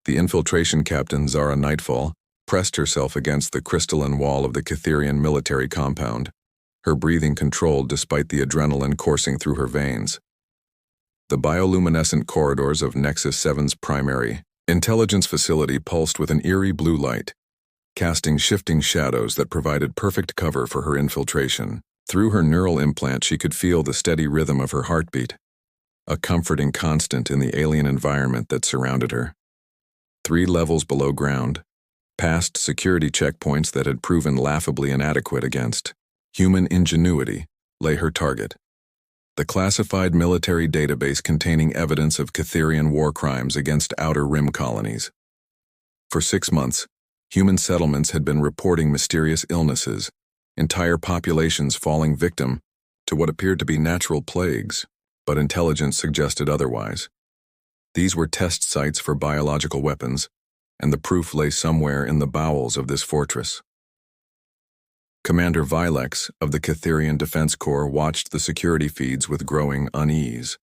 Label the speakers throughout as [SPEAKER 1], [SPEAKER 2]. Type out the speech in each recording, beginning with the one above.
[SPEAKER 1] The infiltration captain, Zara Nightfall, pressed herself against the crystalline wall of the Catherian military compound, her breathing controlled despite the adrenaline coursing through her veins. The bioluminescent corridors of Nexus 7's primary intelligence facility pulsed with an eerie blue light, casting shifting shadows that provided perfect cover for her infiltration. Through her neural implant, she could feel the steady rhythm of her heartbeat, a comforting constant in the alien environment that surrounded her. 3 levels below ground, past security checkpoints that had proven laughably inadequate against human ingenuity, lay her target. The classified military database containing evidence of Catherian war crimes against Outer Rim colonies. For 6 months, human settlements had been reporting mysterious illnesses, entire populations falling victim to what appeared to be natural plagues, but intelligence suggested otherwise. These were test sites for biological weapons, and the proof lay somewhere in the bowels of this fortress. Commander Vilex of the Catherian Defense Corps watched the security feeds with growing unease.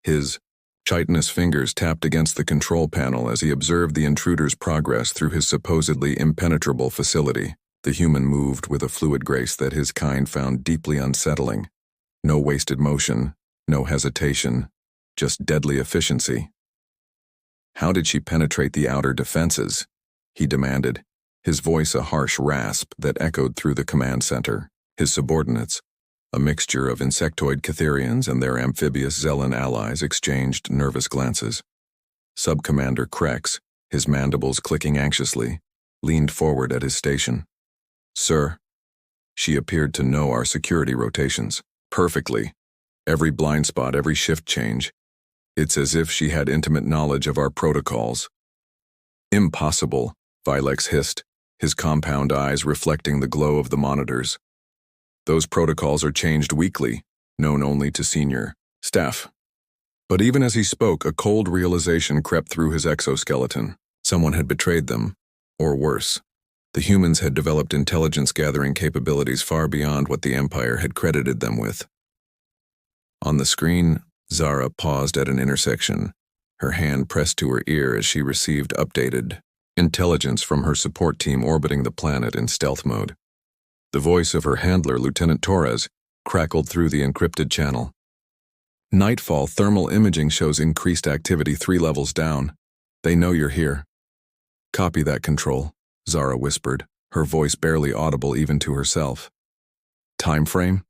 [SPEAKER 1] His chitinous fingers tapped against the control panel as he observed the intruder's progress through his supposedly impenetrable facility. The human moved with a fluid grace that his kind found deeply unsettling. No wasted motion, no hesitation, just deadly efficiency. How did she penetrate the outer defenses? He demanded, his voice a harsh rasp that echoed through the command center. His subordinates, a mixture of insectoid Catherians and their amphibious Zellan allies, exchanged nervous glances. Sub-Commander Krex, his mandibles clicking anxiously, leaned forward at his station. "Sir." She appeared to know our security rotations perfectly. Every blind spot, every shift change. It's as if she had intimate knowledge of our protocols. "Impossible," Vilex hissed, his compound eyes reflecting the glow of the monitors. "Those protocols are changed weekly, known only to senior staff." But even as he spoke, a cold realization crept through his exoskeleton. Someone had betrayed them, or worse. The humans had developed intelligence-gathering capabilities far beyond what the Empire had credited them with. On the screen, Zara paused at an intersection, her hand pressed to her ear as she received updated intelligence from her support team orbiting the planet in stealth mode. The voice of her handler, Lieutenant Torres, crackled through the encrypted channel. "Nightfall thermal imaging shows increased activity 3 levels down. They know you're here." "Copy that, Control," Zara whispered, her voice barely audible even to herself. "Time frame?"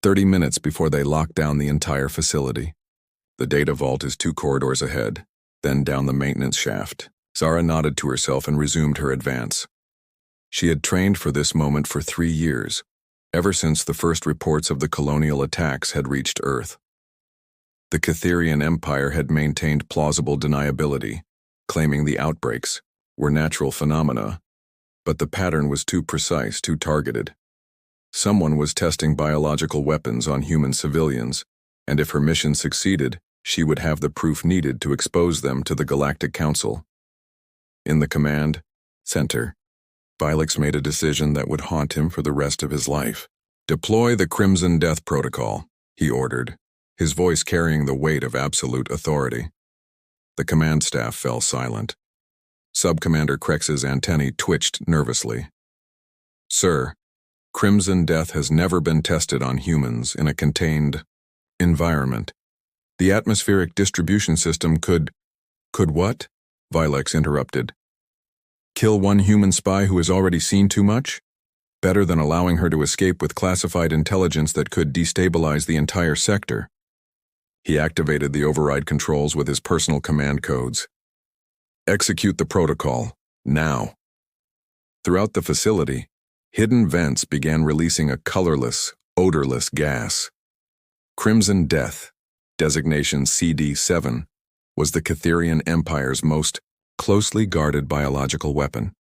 [SPEAKER 1] 30 minutes before they lock down the entire facility. The data vault is 2 corridors ahead, then down the maintenance shaft. Zara nodded to herself and resumed her advance. She had trained for this moment for 3 years, ever since the first reports of the colonial attacks had reached Earth. The Catherian Empire had maintained plausible deniability, claiming the outbreaks were natural phenomena, but the pattern was too precise, too targeted. Someone was testing biological weapons on human civilians, and if her mission succeeded, she would have the proof needed to expose them to the Galactic Council. In the command center, Vilex made a decision that would haunt him for the rest of his life. "Deploy the Crimson Death Protocol," he ordered, his voice carrying the weight of absolute authority. The command staff fell silent. Sub-Commander Krex's antennae twitched nervously. "Sir, Crimson Death has never been tested on humans in a contained environment. The atmospheric distribution system could what?" Vilex interrupted. "Kill one human spy who has already seen too much? Better than allowing her to escape with classified intelligence that could destabilize the entire sector." He activated the override controls with his personal command codes. "Execute the protocol, now." Throughout the facility, hidden vents began releasing a colorless, odorless gas. Crimson Death, designation CD-7, was the Catherian Empire's most closely guarded biological weapon.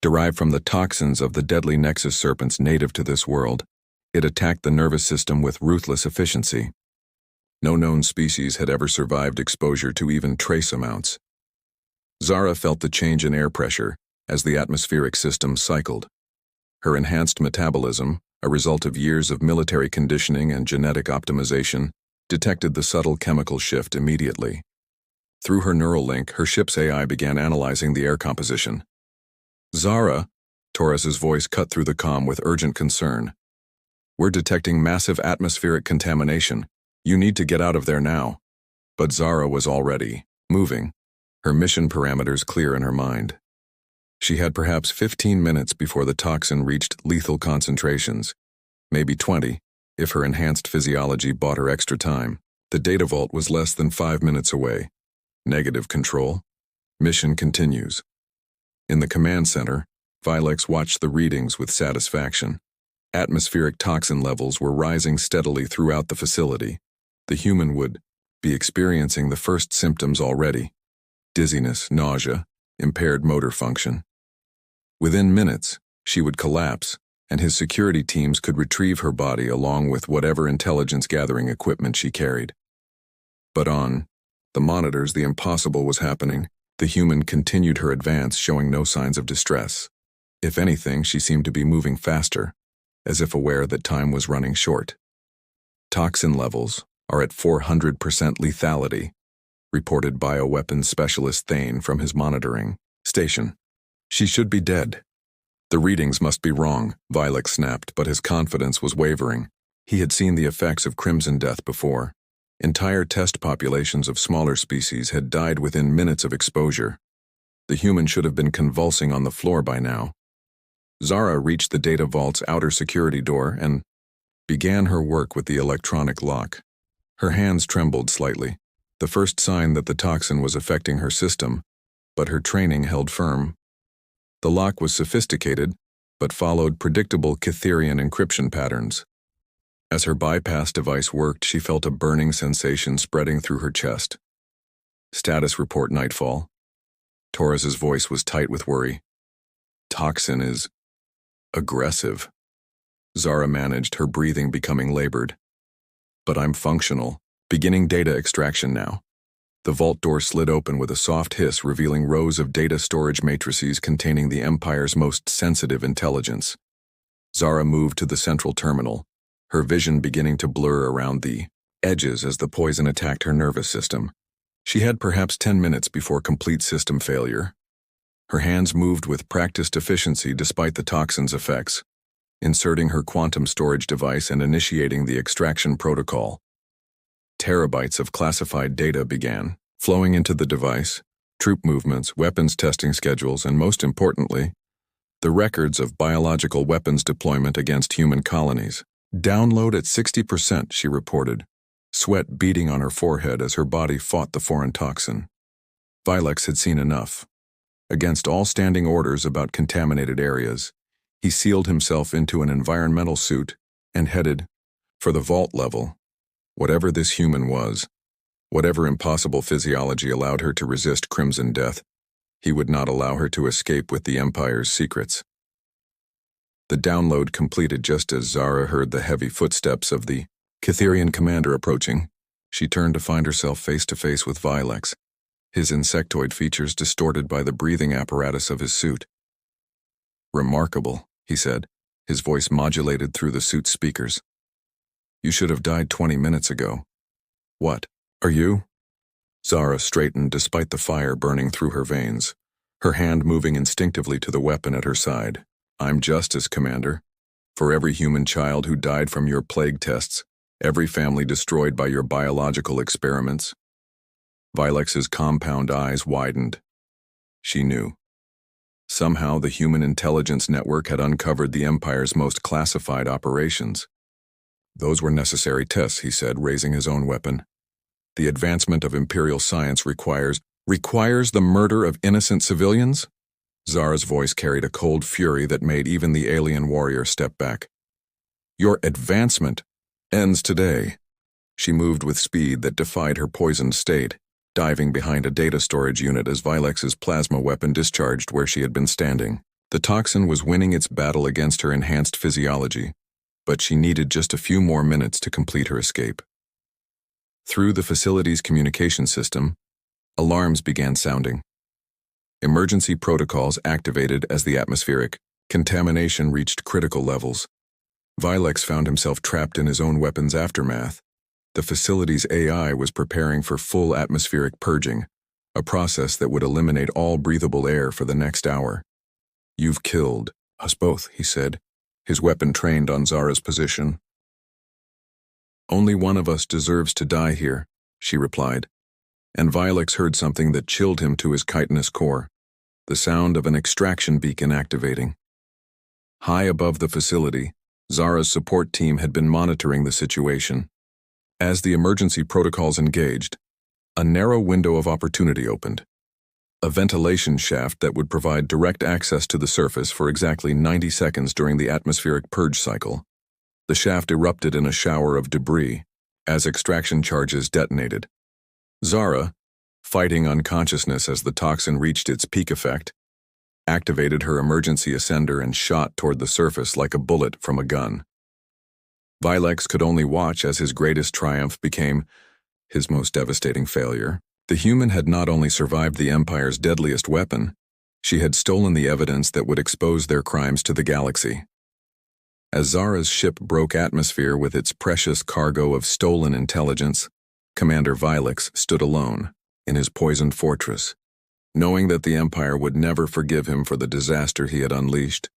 [SPEAKER 1] Derived from the toxins of the deadly Nexus serpents native to this world, it attacked the nervous system with ruthless efficiency. No known species had ever survived exposure to even trace amounts. Zara felt the change in air pressure as the atmospheric system cycled. Her enhanced metabolism, a result of years of military conditioning and genetic optimization, detected the subtle chemical shift immediately. Through her neural link, her ship's AI began analyzing the air composition. Zara, Torres's voice cut through the comm with urgent concern. We're detecting massive atmospheric contamination. You need to get out of there now. But Zara was already moving, her mission parameters clear in her mind. She had perhaps 15 minutes before the toxin reached lethal concentrations, maybe 20, if her enhanced physiology bought her extra time. The data vault was less than 5 minutes away. Negative control. Mission continues. In the command center, Vilex watched the readings with satisfaction. Atmospheric toxin levels were rising steadily throughout the facility. The human would be experiencing the first symptoms already: dizziness, nausea, impaired motor function. Within minutes, she would collapse, and his security teams could retrieve her body along with whatever intelligence-gathering equipment she carried. But on the monitors, the impossible was happening. The human continued her advance, showing no signs of distress. If anything, she seemed to be moving faster, as if aware that time was running short. Toxin levels are at 400% lethality, reported bioweapons specialist Thane from his monitoring station. She should be dead. The readings must be wrong, Vilex snapped, but his confidence was wavering. He had seen the effects of crimson death before. Entire test populations of smaller species had died within minutes of exposure. The human should have been convulsing on the floor by now. Zara reached the data vault's outer security door and began her work with the electronic lock. Her hands trembled slightly, the first sign that the toxin was affecting her system, but her training held firm. The lock was sophisticated, but followed predictable Cytherian encryption patterns. As her bypass device worked, she felt a burning sensation spreading through her chest. Status report nightfall. Torres's voice was tight with worry. Toxin is aggressive. Zara managed, her breathing becoming labored. But I'm functional. Beginning data extraction now. The vault door slid open with a soft hiss, revealing rows of data storage matrices containing the Empire's most sensitive intelligence. Zara moved to the central terminal, her vision beginning to blur around the edges as the poison attacked her nervous system. She had perhaps 10 minutes before complete system failure. Her hands moved with practiced efficiency despite the toxin's effects, inserting her quantum storage device and initiating the extraction protocol. Terabytes of classified data began flowing into the device: troop movements, weapons testing schedules, and most importantly, the records of biological weapons deployment against human colonies. Download at 60%, she reported, sweat beading on her forehead as her body fought the foreign toxin. Vilex had seen enough. Against all standing orders about contaminated areas, he sealed himself into an environmental suit and headed for the vault level. Whatever this human was, whatever impossible physiology allowed her to resist crimson death, he would not allow her to escape with the Empire's secrets. The download completed just as Zara heard the heavy footsteps of the Cytherian commander approaching. She turned to find herself face to face with Vilex, his insectoid features distorted by the breathing apparatus of his suit. "Remarkable," he said, his voice modulated through the suit's speakers. "You should have died 20 minutes ago." "What? Are you?" Zara straightened despite the fire burning through her veins, her hand moving instinctively to the weapon at her side. "I'm Justice, Commander. For every human child who died from your plague tests, every family destroyed by your biological experiments." Vilex's compound eyes widened. She knew. Somehow the human intelligence network had uncovered the Empire's most classified operations. "Those were necessary tests," he said, raising his own weapon. "The advancement of Imperial science requires the murder of innocent civilians?" Zara's voice carried a cold fury that made even the alien warrior step back. "Your advancement ends today." She moved with speed that defied her poisoned state, diving behind a data storage unit as Vilex's plasma weapon discharged where she had been standing. The toxin was winning its battle against her enhanced physiology, but she needed just a few more minutes to complete her escape. Through the facility's communication system, alarms began sounding. Emergency protocols activated as the atmospheric contamination reached critical levels. Vilex found himself trapped in his own weapon's aftermath. The facility's AI was preparing for full atmospheric purging, a process that would eliminate all breathable air for the next hour. "You've killed us both," he said, his weapon trained on Zara's position. "Only one of us deserves to die here," she replied, and Vilex heard something that chilled him to his chitinous core, the sound of an extraction beacon activating. High above the facility, Zara's support team had been monitoring the situation. As the emergency protocols engaged, a narrow window of opportunity opened. A ventilation shaft that would provide direct access to the surface for exactly 90 seconds during the atmospheric purge cycle. The shaft erupted in a shower of debris as extraction charges detonated. Zara, fighting unconsciousness as the toxin reached its peak effect, activated her emergency ascender and shot toward the surface like a bullet from a gun. Vilex could only watch as his greatest triumph became his most devastating failure. The human had not only survived the Empire's deadliest weapon, she had stolen the evidence that would expose their crimes to the galaxy. As Zara's ship broke atmosphere with its precious cargo of stolen intelligence, Commander Vilex stood alone in his poisoned fortress, knowing that the Empire would never forgive him for the disaster he had unleashed.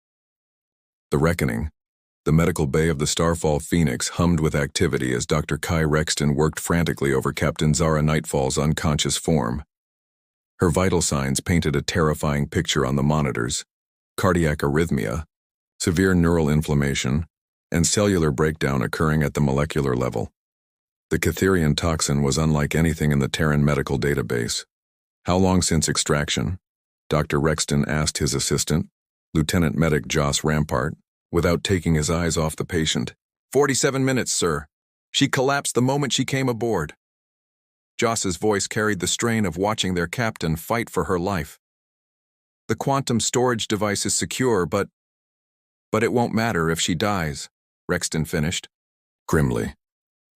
[SPEAKER 1] The Reckoning, the medical bay of the Starfall Phoenix, hummed with activity as Dr. Kai Rexton worked frantically over Captain Zara Nightfall's unconscious form. Her vital signs painted a terrifying picture on the monitors: cardiac arrhythmia, severe neural inflammation, and cellular breakdown occurring at the molecular level. The Catherian toxin was unlike anything in the Terran medical database. "How long since extraction?" Dr. Rexton asked his assistant, Lieutenant Medic Joss Rampart, without taking his eyes off the patient. 47 minutes, sir. She collapsed the moment she came aboard." Joss's voice carried the strain of watching their captain fight for her life. "The quantum storage device is secure, but it won't matter if she dies," Rexton finished. Grimly,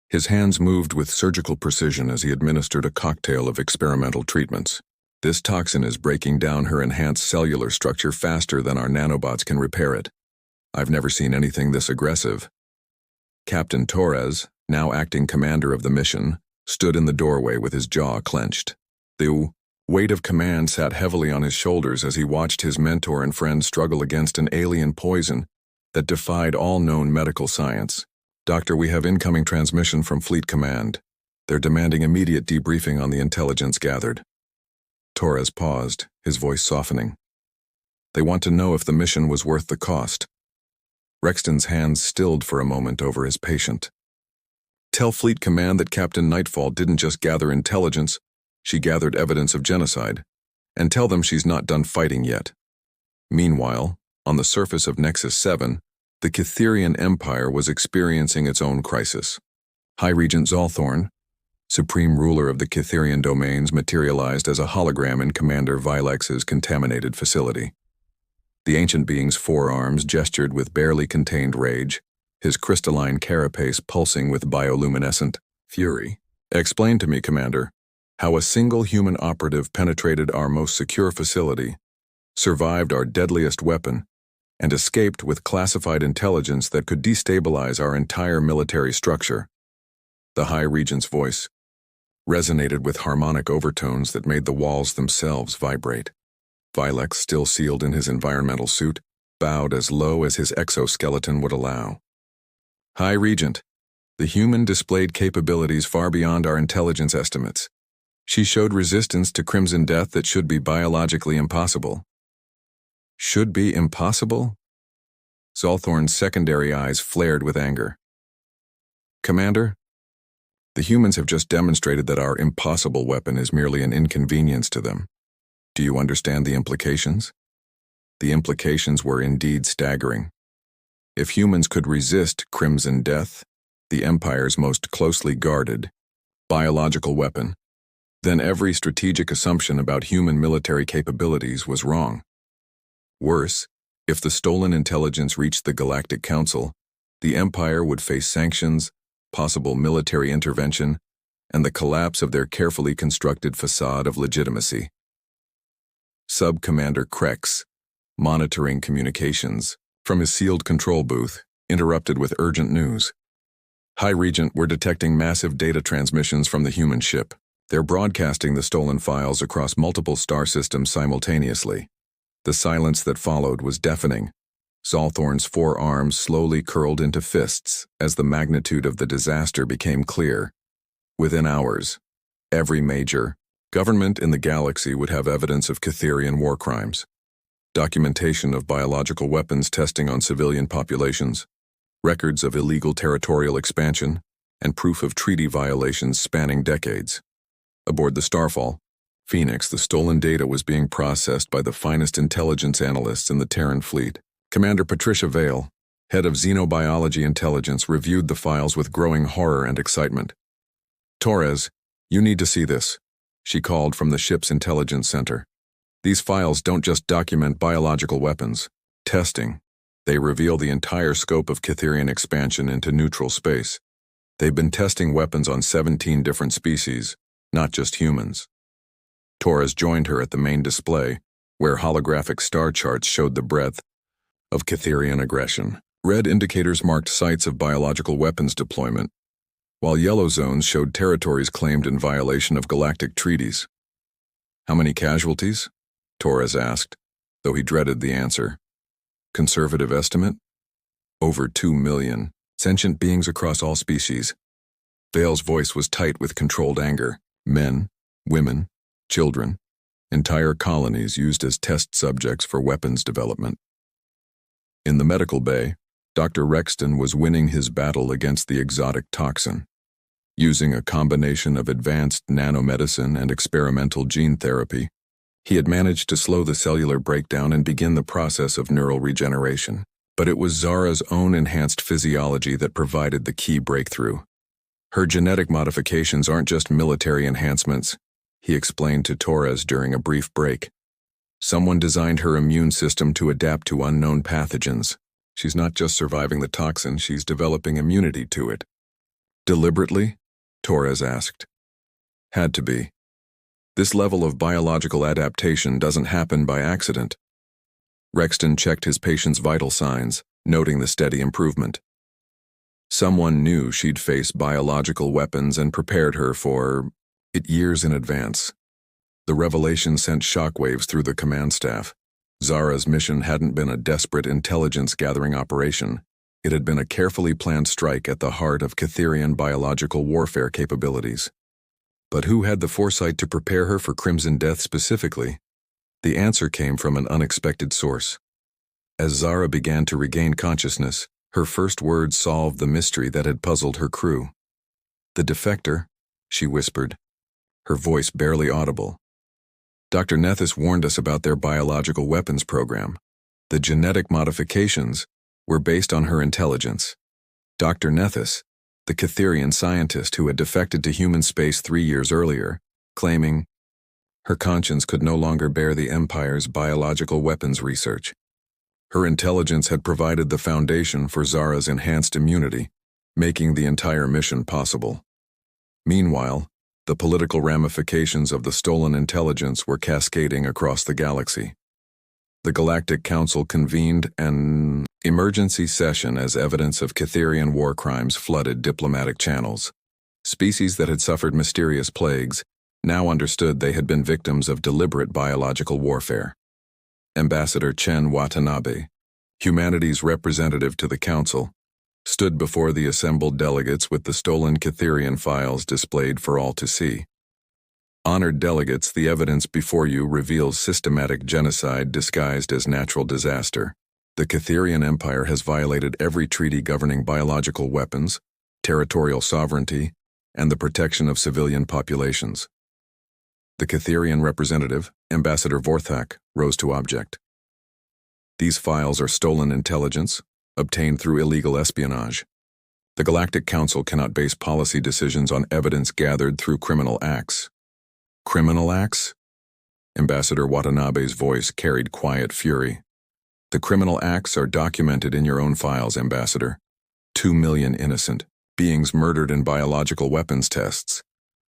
[SPEAKER 1] his hands moved with surgical precision as he administered a cocktail of experimental treatments. "This toxin is breaking down her enhanced cellular structure faster than our nanobots can repair it. I've never seen anything this aggressive." Captain Torres, now acting commander of the mission, stood in the doorway with his jaw clenched. The weight of command sat heavily on his shoulders as he watched his mentor and friend struggle against an alien poison that defied all known medical science. "Doctor, we have incoming transmission from Fleet Command. They're demanding immediate debriefing on the intelligence gathered." Torres paused, his voice softening. "They want to know if the mission was worth the cost." Rexton's hands stilled for a moment over his patient. "Tell Fleet Command that Captain Nightfall didn't just gather intelligence, she gathered evidence of genocide. And tell them she's not done fighting yet." Meanwhile, on the surface of Nexus 7, the Catherian Empire was experiencing its own crisis. High Regent Zalthorn, supreme ruler of the Catherian domains, materialized as a hologram in Commander Vilex's contaminated facility. The ancient being's forearms gestured with barely contained rage, his crystalline carapace pulsing with bioluminescent fury. "Explain to me, Commander, how a single human operative penetrated our most secure facility, survived our deadliest weapon, and escaped with classified intelligence that could destabilize our entire military structure." The High Regent's voice resonated with harmonic overtones that made the walls themselves vibrate. Vilex, still sealed in his environmental suit, bowed as low as his exoskeleton would allow. "High Regent, the human displayed capabilities far beyond our intelligence estimates. She showed resistance to Crimson Death that should be biologically impossible." "Should be impossible?" Zalthorn's secondary eyes flared with anger. "Commander, the humans have just demonstrated that our impossible weapon is merely an inconvenience to them. Do you understand the implications?" The implications were indeed staggering. If humans could resist Crimson Death, the Empire's most closely guarded biological weapon, then every strategic assumption about human military capabilities was wrong. Worse, if the stolen intelligence reached the Galactic Council, the Empire would face sanctions, possible military intervention, and the collapse of their carefully constructed facade of legitimacy. Sub-Commander Krex, monitoring communications from his sealed control booth, interrupted with urgent news. "High Regent, we're detecting massive data transmissions from the human ship. They're broadcasting the stolen files across multiple star systems simultaneously. The silence that followed was deafening. Zalthorn's forearms slowly curled into fists as the magnitude of the disaster became clear. Within hours, every major government in the galaxy would have evidence of Catherian war crimes, documentation of biological weapons testing on civilian populations, records of illegal territorial expansion, and proof of treaty violations spanning decades. Aboard the Starfall, Phoenix, the stolen data was being processed by the finest intelligence analysts in the Terran fleet. Commander Patricia Vale, head of Xenobiology Intelligence, reviewed the files with growing horror and excitement. "Torres, you need to see this," she called from the ship's intelligence center. "These files don't just document biological weapons testing. They reveal the entire scope of Catherian expansion into neutral space. They've been testing weapons on 17 different species, not just humans." Torres joined her at the main display, where holographic star charts showed the breadth of Catherian aggression. Red indicators marked sites of biological weapons deployment, while yellow zones showed territories claimed in violation of galactic treaties. "How many casualties?" Torres asked, though he dreaded the answer. "Conservative estimate? Over 2 million, sentient beings across all species." Vale's voice was tight with controlled anger. Men, women, children, entire colonies used as test subjects for weapons development. In the medical bay, Dr. Rexton was winning his battle against the exotic toxin. Using a combination of advanced nanomedicine and experimental gene therapy, he had managed to slow the cellular breakdown and begin the process of neural regeneration. But it was Zara's own enhanced physiology that provided the key breakthrough. "Her genetic modifications aren't just military enhancements," he explained to Torres during a brief break. "Someone designed her immune system to adapt to unknown pathogens. She's not just surviving the toxin, she's developing immunity to it." "Deliberately?" Torres asked. "Had to be. This level of biological adaptation doesn't happen by accident." Rexton checked his patient's vital signs, noting the steady improvement. Someone knew she'd face biological weapons and prepared her for it years in advance. The revelation sent shockwaves through the command staff. Zara's mission hadn't been a desperate intelligence-gathering operation. It had been a carefully planned strike at the heart of Catherian biological warfare capabilities. But who had the foresight to prepare her for Crimson Death specifically? The answer came from an unexpected source. As Zara began to regain consciousness, her first words solved the mystery that had puzzled her crew. "The defector," she whispered, her voice barely audible. "Dr. Nethys warned us about their biological weapons program. The genetic modifications were based on her intelligence. Dr. Nethys, the Catherian scientist who had defected to human space 3 years earlier, claiming her conscience could no longer bear the Empire's biological weapons research. Her intelligence had provided the foundation for Zara's enhanced immunity, making the entire mission possible. Meanwhile, the political ramifications of the stolen intelligence were cascading across the galaxy. The Galactic Council convened an emergency session as evidence of Catherian war crimes flooded diplomatic channels. Species that had suffered mysterious plagues now understood they had been victims of deliberate biological warfare. Ambassador Chen Watanabe, humanity's representative to the Council, stood before the assembled delegates with the stolen Catherian files displayed for all to see. "Honored delegates, the evidence before you reveals systematic genocide disguised as natural disaster. The Catherian Empire has violated every treaty governing biological weapons, territorial sovereignty, and the protection of civilian populations." The Catherian representative, Ambassador Vorthak, rose to object. "These files are stolen intelligence, obtained through illegal espionage. The Galactic Council cannot base policy decisions on evidence gathered through criminal acts." "Criminal acts?" Ambassador Watanabe's voice carried quiet fury. "The criminal acts are documented in your own files, Ambassador. 2 million innocent beings murdered in biological weapons tests.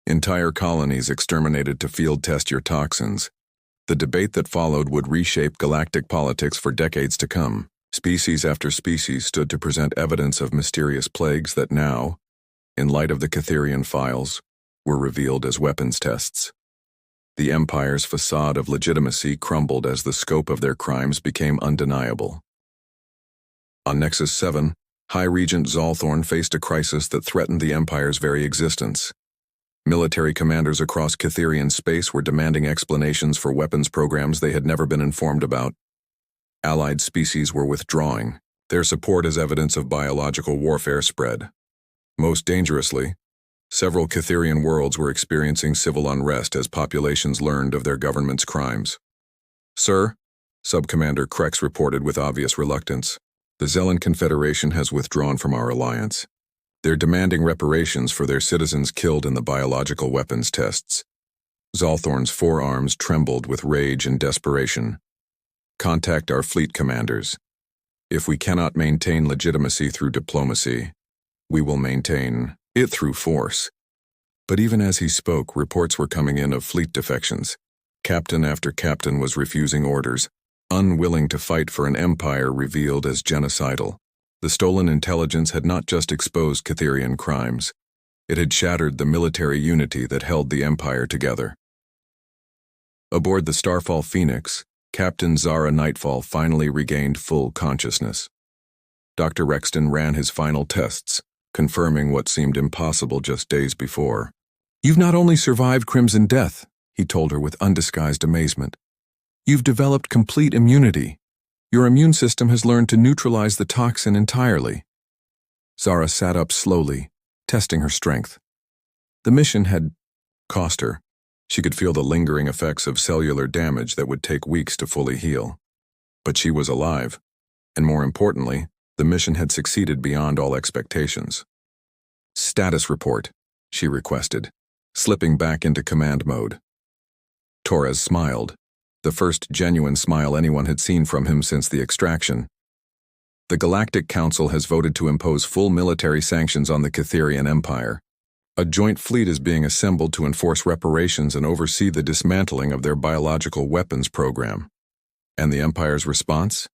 [SPEAKER 1] Entire colonies exterminated to field test your toxins. The debate that followed would reshape galactic politics for decades to come. Species after species stood to present evidence of mysterious plagues that now, in light of the Catherian files, were revealed as weapons tests. The Empire's facade of legitimacy crumbled as the scope of their crimes became undeniable. On Nexus 7, High Regent Zalthorn faced a crisis that threatened the Empire's very existence. Military commanders across Catherian space were demanding explanations for weapons programs they had never been informed about. Allied species were withdrawing, their support as evidence of biological warfare spread. Most dangerously, several Catherian worlds were experiencing civil unrest as populations learned of their government's crimes. "Sir," Subcommander Krex reported with obvious reluctance, "the Zellan Confederation has withdrawn from our alliance. They're demanding reparations for their citizens killed in the biological weapons tests." Zalthorn's forearms trembled with rage and desperation. "Contact our fleet commanders. If we cannot maintain legitimacy through diplomacy, we will maintain it through force." But even as he spoke, reports were coming in of fleet defections. Captain after captain was refusing orders, unwilling to fight for an empire revealed as genocidal. The stolen intelligence had not just exposed Catherian crimes, it had shattered the military unity that held the Empire together. Aboard the Starfall Phoenix, Captain Zara Nightfall finally regained full consciousness. Dr. Rexton ran his final tests, confirming what seemed impossible just days before. "You've not only survived Crimson Death," he told her with undisguised amazement. "You've developed complete immunity. Your immune system has learned to neutralize the toxin entirely." Zara sat up slowly, testing her strength. The mission had cost her. She could feel the lingering effects of cellular damage that would take weeks to fully heal. But she was alive, and more importantly, the mission had succeeded beyond all expectations. "Status report," she requested, slipping back into command mode. Torres smiled, the first genuine smile anyone had seen from him since the extraction. "The Galactic Council has voted to impose full military sanctions on the Catherian Empire. A joint fleet is being assembled to enforce reparations and oversee the dismantling of their biological weapons program." And the Empire's response?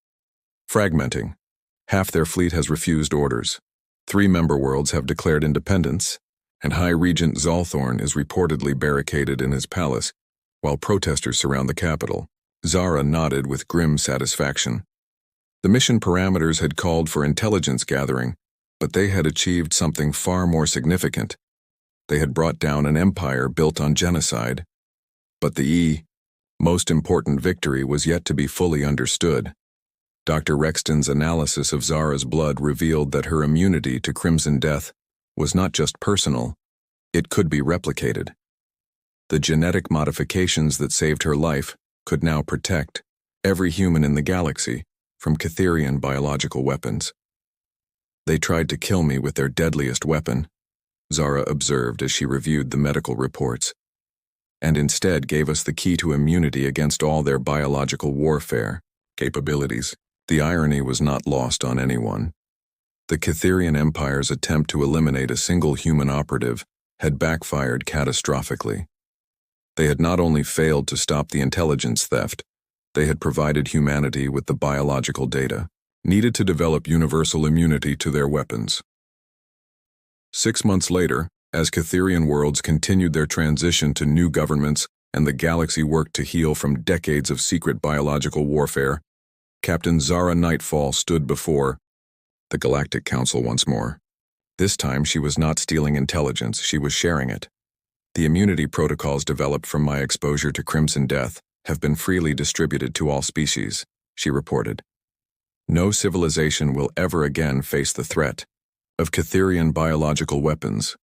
[SPEAKER 1] Fragmenting. Half their fleet has refused orders. 3 member worlds have declared independence, and High Regent Zalthorn is reportedly barricaded in his palace, while protesters surround the capital. Zara nodded with grim satisfaction. The mission parameters had called for intelligence gathering, but they had achieved something far more significant. They had brought down an empire built on genocide. But the most important victory was yet to be fully understood. Dr. Rexton's analysis of Zara's blood revealed that her immunity to Crimson Death was not just personal, it could be replicated. The genetic modifications that saved her life could now protect every human in the galaxy from Catherian biological weapons. "They tried to kill me with their deadliest weapon," Zara observed as she reviewed the medical reports, "and instead gave us the key to immunity against all their biological warfare capabilities." The irony was not lost on anyone. The Catherian Empire's attempt to eliminate a single human operative had backfired catastrophically. They had not only failed to stop the intelligence theft, they had provided humanity with the biological data needed to develop universal immunity to their weapons. 6 months later, as Catherian worlds continued their transition to new governments and the galaxy worked to heal from decades of secret biological warfare, Captain Zara Nightfall stood before the Galactic Council once more. This time she was not stealing intelligence, she was sharing it. "The immunity protocols developed from my exposure to Crimson Death have been freely distributed to all species," she reported. "No civilization will ever again face the threat of Catherian biological weapons."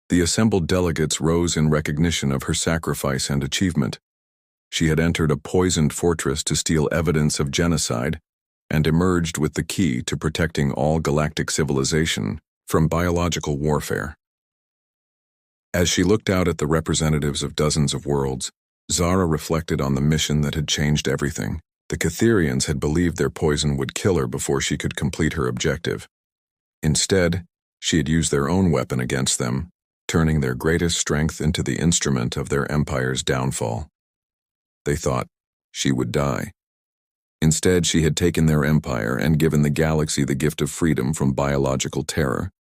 [SPEAKER 1] The assembled delegates rose in recognition of her sacrifice and achievement. She had entered a poisoned fortress to steal evidence of genocide and emerged with the key to protecting all galactic civilization from biological warfare. As she looked out at the representatives of dozens of worlds, Zara reflected on the mission that had changed everything. The Catherians had believed their poison would kill her before she could complete her objective. Instead, she had used their own weapon against them, turning their greatest strength into the instrument of their empire's downfall. They thought she would die. Instead, she had taken their empire and given the galaxy the gift of freedom from biological terror.